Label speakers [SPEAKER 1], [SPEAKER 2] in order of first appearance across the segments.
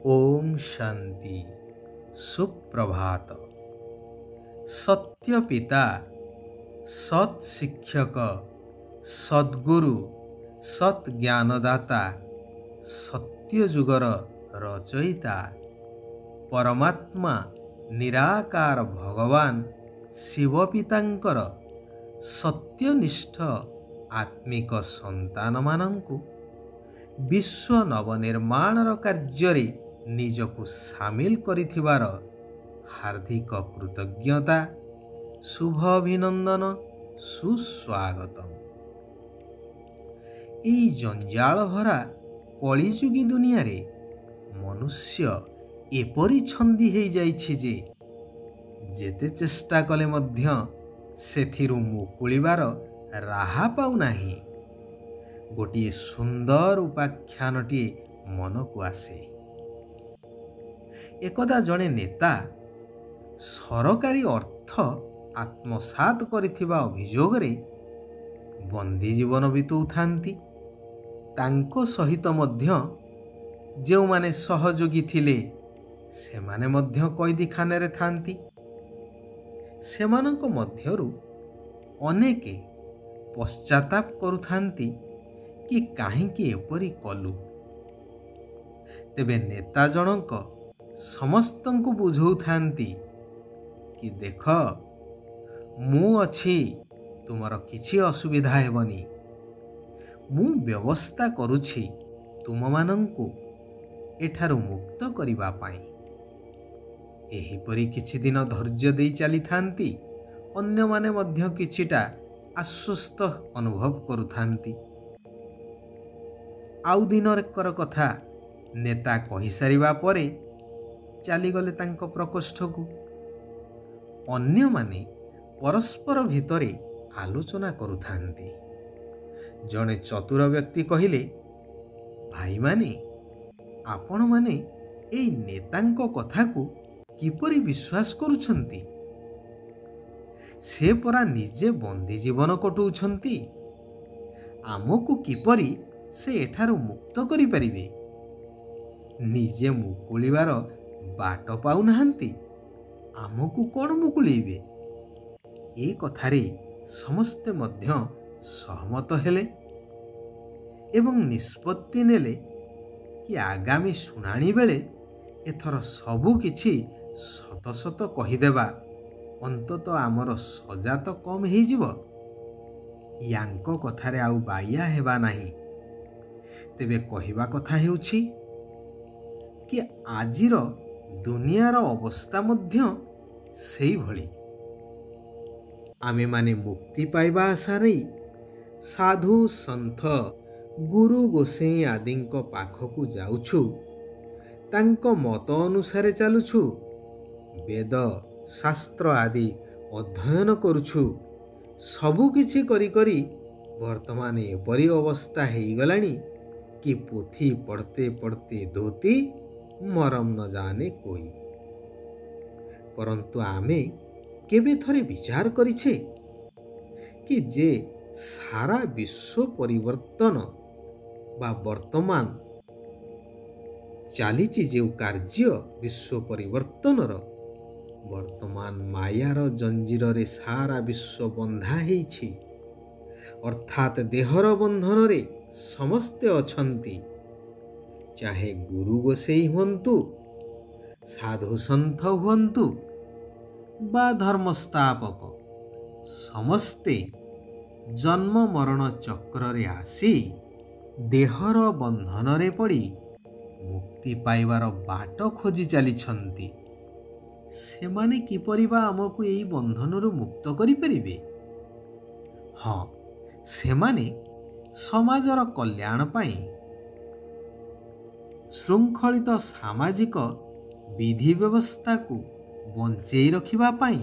[SPEAKER 1] ओम शांति सुप्रभात। सत्य पिता, सत शिक्षक, सद्गुरु, सत ज्ञानदाता, सत्य जुगर रचयिता, परमात्मा निराकार भगवान शिव पितांकर सत्यनिष्ठ आत्मिक संतान मानंकु विश्व नवनिर्माणर कार्य निजकु सामिल करिथिबार हार्दिक कृतज्ञता, शुभ अभिनंदन, सुस्वागतम। एई जंजाल भरा कलिजुगी दुनिया रे मनुष्य एपरि छंदी हेई जाइछि जे जेते चेष्टा कले मध्य सेथिरु मुकुलिबार राहा पाउ नाही। गोटिए सुंदर उपाख्यानटी मन को आसे। एकदा जड़े नेता सरकारी अर्थ आत्मसात करिथिबा अभियोग रे बंदी जीवन बिताउथांती। तांको सहित मध्य जो माने सहयोगी थिले सेमाने मध्य कैदी खाने रे थांती। सेमानंको मध्यरु अनेके पश्चाताप करुथांती कि काहींकि एपरि कलु। तेबे नेता जनक समस्तंकु बुझौथांती कि देख, मु अछि, तुमर किछि असुविधा हेबनी। मु व्यवस्था करुछि तुम मानंकु एठारु मुक्त करिबा पाई। एहिपरि किछि दिन धैर्य देई चली थांती। अन्य माने मध्य किछिटा आश्वस्त अनुभव करुथांती। आउ दिनकर कथा नेता कहि सारिबा परे चलीगले तांको प्रकोष्ठकु। अन्य माने परस्पर भितरे आलोचना करुथांती। जणे चतुर व्यक्ति कहिले, भाई माने आपण माने एई नेतांको कथाकु किपरि विश्वास करुछंती? से परा निजे बंदी जीवन कटुछंती। आमको किपरि से एठारु मुक्त करि परिबे? निजे मुकुलिबार बाट पाउ नाहंती, आमको कोन मुकुलिबे? ए कथारे समस्ते मध्य सहमत हेले एवं निष्पत्ति नेले कि आगामी शुणाणी बेले एथर सबु किछि सत सत कहिदेबा, अंतत आमर सजा तो कम हेई जिवो। यांको कथारे आउ बाइया हेबा नाही। तेबे कहिबा कथा हेउछि कि आजिर दुनियार अवस्था मध्य सेई भଳି। आमे माने मुक्ति पाइबा आशारे साधु संत गुरु गोसेई आदिंको पाखकु जाउछु। तांको मत अनुसारे चालुछु। वेद शास्त्र आदि अध्ययन करुछु। सबु किछि करी करी वर्तमान एपरि अवस्था हेई गलानी कि पोथी पढ़ते पढ़ते धोती मरम न जाने कोई। परंतु आमे केबे थरे विचार करिछे कि जे सारा विश्व परिवर्तन बा वर्तमान चालीची जे कार्य विश्व परिवर्तनर वर्तमान मायार जंजीर रे सारा विश्व बंधा हेइछि। अर्थात देहर बंधन रे समस्ते अछंती। चाहे गुरु गोसेई हुंतु, साधु संत हुंतु बा धर्मस्थापक, समस्ते जन्म मरण चक्र रे आसी देहर बंधन रे पड़ी मुक्ति पाइबार बाट खोजी चलीछंती। सेमाने किपरि बा आमको एई बंधनरु मुक्त करि परिबे? हाँ, सेमाने समाजर कल्याण पाई श्रृंखलित सामाजिक विधि व्यवस्था को बंचेई रखिबा पाई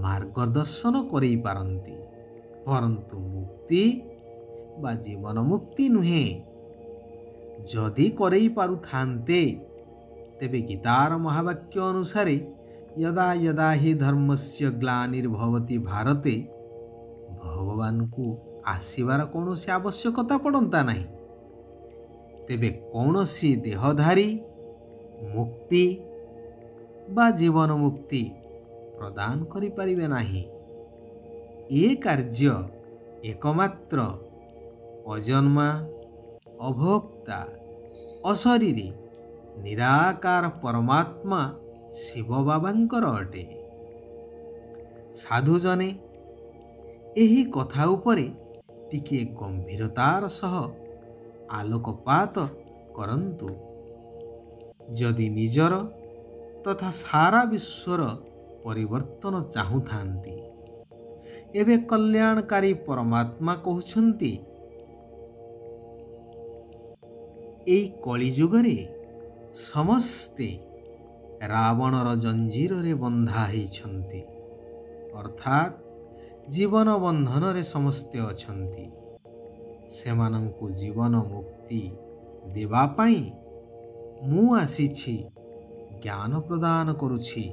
[SPEAKER 1] मार्गदर्शन करई पारंती। परंतु मुक्ति बा जीवन मुक्ति नुहे। जदि करई पारु थांते तेबे गीतार महावाक्य अनुसारे यदा यदा हि धर्मस्य ग्लानिर्भवति भारते भगवान को आसीबार कौनसी आवश्यकता पड़ता नहीं। तेबे कौनसी देहधारी ମୁକ୍ତି ବା ଜୀବନ ମୁକ୍ତି ପ୍ରଦାନ କରିପାରିବେ ନାହିଁ। ଏ କାର୍ଯ୍ୟ ଏକମାତ୍ର ଅଜନ୍ମା, ଅଭୋକ୍ତା, ଅଶରୀରୀ, ନିରାକାର ପରମାତ୍ମା ଶିବ ବାବାଙ୍କର ଅଟେ। ସାଧୁଜନେ ଏହି କଥା ଉପରେ ଟିକିଏ ଗମ୍ଭୀରତାର ସହ ଆଲୋକପାତ କରନ୍ତୁ। ଯଦି ନିଜର ତଥା ସାରା ବିଶ୍ୱର ପରିବର୍ତ୍ତନ ଚାହୁଁଥାନ୍ତି, ଏବେ କଲ୍ୟାଣକାରୀ ପରମାତ୍ମା କହୁଛନ୍ତି, ଏହି କଳିଯୁଗରେ ସମସ୍ତେ ରାବଣର ଜଞ୍ଜିରରେ ବନ୍ଧା ହୋଇଛନ୍ତି, ଅର୍ଥାତ୍ ଜୀବନ ବନ୍ଧନରେ ସମସ୍ତେ ଅଛନ୍ତି। ସେମାନଙ୍କୁ ଜୀବନ ମୁକ୍ତି ଦେବା ପାଇଁ ମୁଁ ଆସିଛି, ଜ୍ଞାନ ପ୍ରଦାନ କରୁଛି।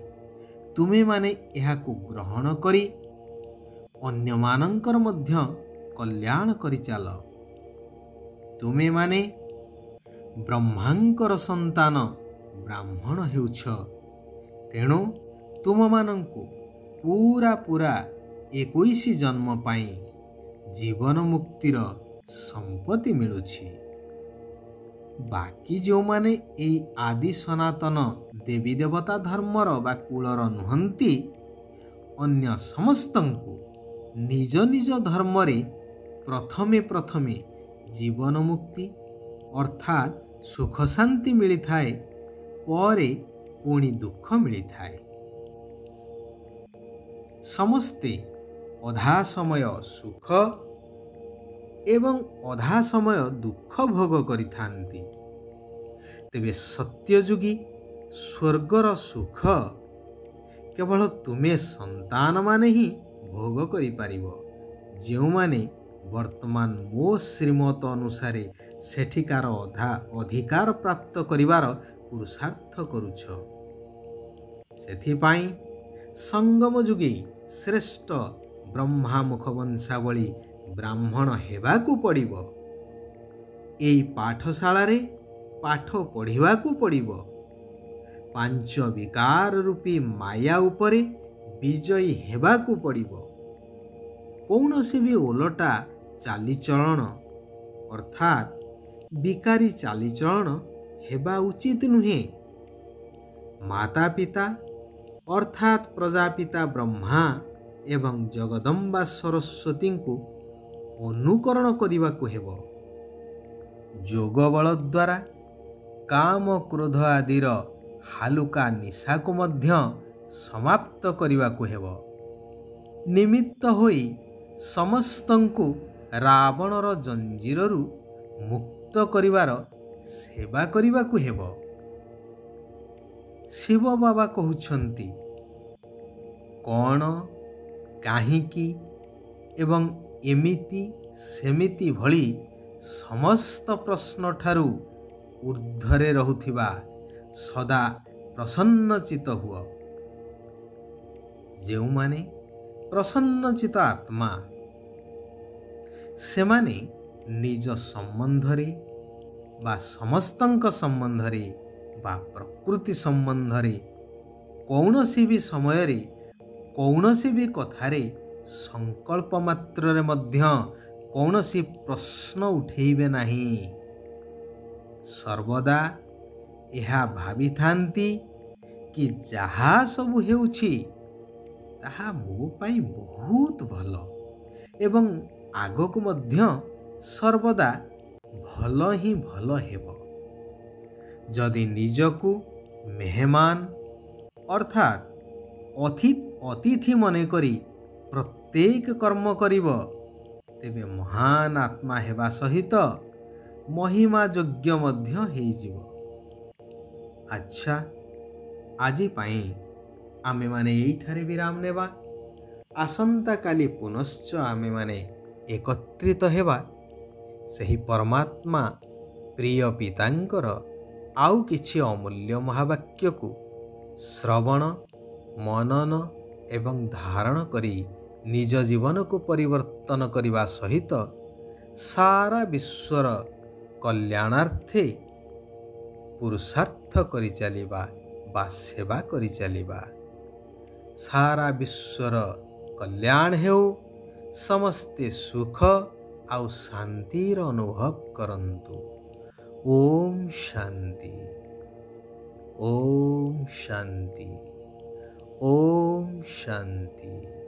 [SPEAKER 1] ତୁମେମାନେ ଏହାକୁ ଗ୍ରହଣ କରି ଅନ୍ୟମାନଙ୍କର ମଧ୍ୟ କଲ୍ୟାଣ କରିଚାଲ। ତୁମେମାନେ ବ୍ରହ୍ମାଙ୍କର ସନ୍ତାନ ବ୍ରାହ୍ମଣ ହେଉଛ, ତେଣୁ ତୁମମାନଙ୍କୁ ପୂରା 21 ଜନ୍ମ ପାଇଁ ଜୀବନ ମୁକ୍ତିର ସମ୍ପତ୍ତି ମିଳୁଛି। ବାକି ଯେଉଁମାନେ ଏହି ଆଦି ସନାତନ ଦେବୀ ଦେବତା ଧର୍ମର ବା କୁଳର ନୁହନ୍ତି, ଅନ୍ୟ ସମସ୍ତଙ୍କୁ ନିଜ ନିଜ ଧର୍ମରେ ପ୍ରଥମେ ଜୀବନ ମୁକ୍ତି ଅର୍ଥାତ୍ ସୁଖ ଶାନ୍ତି ମିଳିଥାଏ, ପରେ ପୁଣି ଦୁଃଖ ମିଳିଥାଏ। ସମସ୍ତେ ଅଧା ସମୟ ସୁଖ ଏବଂ ଅଧା ସମୟ ଦୁଃଖ ଭୋଗ କରିଥାନ୍ତି। ତେବେ ସତ୍ୟଯୁଗୀ ସ୍ୱର୍ଗର ସୁଖ କେବଳ ତୁମେ ସନ୍ତାନମାନେ ହିଁ ଭୋଗ କରିପାରିବ, ଯେଉଁମାନେ ବର୍ତ୍ତମାନ ମୋ ଶ୍ରୀମତ ଅନୁସାରେ ସେଠିକାର ଅଧିକାର ପ୍ରାପ୍ତ କରିବାର ପୁରୁଷାର୍ଥ କରୁଛ। ସେଥିପାଇଁ ସଙ୍ଗମ ଯୁଗେ ଶ୍ରେଷ୍ଠ ବ୍ରହ୍ମା ମୁଖବଂଶାବଳୀ ବ୍ରାହ୍ମଣ ହେବାକୁ ପଡ଼ିବ। ଏହି ପାଠଶାଳାରେ ପାଠ ପଢ଼ିବାକୁ ପଡ଼ିବ। 5 ବିକାର ରୂପୀ ମାୟା ଉପରେ ବିଜୟୀ ହେବାକୁ ପଡ଼ିବ। କୌଣସି ବି ଓଲଟା ଚାଲିଚଳନ ଅର୍ଥାତ୍ ବିକାରୀ ଚାଲିଚଳନ ହେବା ଉଚିତ ନୁହେଁ। ମାତା ପିତା ଅର୍ଥାତ୍ ପ୍ରଜାପିତା ବ୍ରହ୍ମା ଏବଂ ଜଗଦମ୍ବା ସରସ୍ୱତୀଙ୍କୁ ଅନୁକରଣ କରିବାକୁ ହେବ। ଯୋଗ ବଳ ଦ୍ୱାରା କାମ କ୍ରୋଧ ଆଦିର ହାଲୁକା ନିଶାକୁ ମଧ୍ୟ ସମାପ୍ତ କରିବାକୁ ହେବ। ନିମିତ୍ତ ହୋଇ ସମସ୍ତଙ୍କୁ ରାବଣର ଜଞ୍ଜିରରୁ ମୁକ୍ତ କରିବାର ସେବା କରିବାକୁ ହେବ। ଶିବ ବାବା କହୁଛନ୍ତି, କ'ଣ, କାହିଁକି ଏବଂ ଏମିତି ସେମିତି ଭଳି ସମସ୍ତ ପ୍ରଶ୍ନଠାରୁ ଊର୍ଦ୍ଧ୍ୱରେ ରହୁଥିବା ସଦା ପ୍ରସନ୍ନଚିତ ହୁଅ। ଯେଉଁମାନେ ପ୍ରସନ୍ନଚିତ ଆତ୍ମା, ସେମାନେ ନିଜ ସମ୍ବନ୍ଧରେ ବା ସମସ୍ତଙ୍କ ସମ୍ବନ୍ଧରେ ବା ପ୍ରକୃତି ସମ୍ବନ୍ଧରେ କୌଣସି ବି ସମୟରେ କୌଣସି ବି କଥାରେ ସଂକଳ୍ପ ମାତ୍ରରେ ମଧ୍ୟ କୌଣସି ପ୍ରଶ୍ନ ଉଠେଇବେ ନାହିଁ। ସର୍ବଦା ଏହା ଭାବିଥାନ୍ତି କି ଯାହା ସବୁ ହେଉଛି ତାହା ମୋ ପାଇଁ ବହୁତ ଭଲ ଏବଂ ଆଗକୁ ମଧ୍ୟ ସର୍ବଦା ଭଲ ହିଁ ଭଲ ହେବ। ଯଦି ନିଜକୁ ମେହମାନ ଅର୍ଥାତ୍ ଅତିଥି ମନେକରି ପ୍ରତ୍ୟେକ କର୍ମ କରିବ, ତେବେ ମହାନ ଆତ୍ମା ହେବା ସହିତ ମହିମା ଯୋଗ୍ୟ ମଧ୍ୟ ହେଇଯିବ। ଆଚ୍ଛା, ଆଜି ପାଇଁ ଆମେମାନେ ଏଇଠାରେ ବିରାମ ନେବା। ଆସନ୍ତାକାଲି ପୁନଶ୍ଚ ଆମେମାନେ ଏକତ୍ରିତ ହେବା ସେହି ପରମାତ୍ମା ପ୍ରିୟ ପିତାଙ୍କର ଆଉ କିଛି ଅମୂଲ୍ୟ ମହାବାକ୍ୟକୁ ଶ୍ରବଣ, ମନନ ଏବଂ ଧାରଣ କରି ନିଜ ଜୀବନକୁ ପରିବର୍ତ୍ତନ କରିବା ସହିତ ସାରା ବିଶ୍ୱର କଲ୍ୟାଣାର୍ଥେ ପୁରୁଷାର୍ଥ କରି ଚାଲିବା ବା ସେବା କରି ଚାଲିବା। ସାରା ବିଶ୍ୱର କଲ୍ୟାଣ ହେଉ, ସମସ୍ତେ ସୁଖ ଆଉ ଶାନ୍ତିର ଅନୁଭବ କରନ୍ତୁ। ଓମ୍ ଶାନ୍ତି, ଓମ୍ ଶାନ୍ତି, ଓମ୍ ଶାନ୍ତି।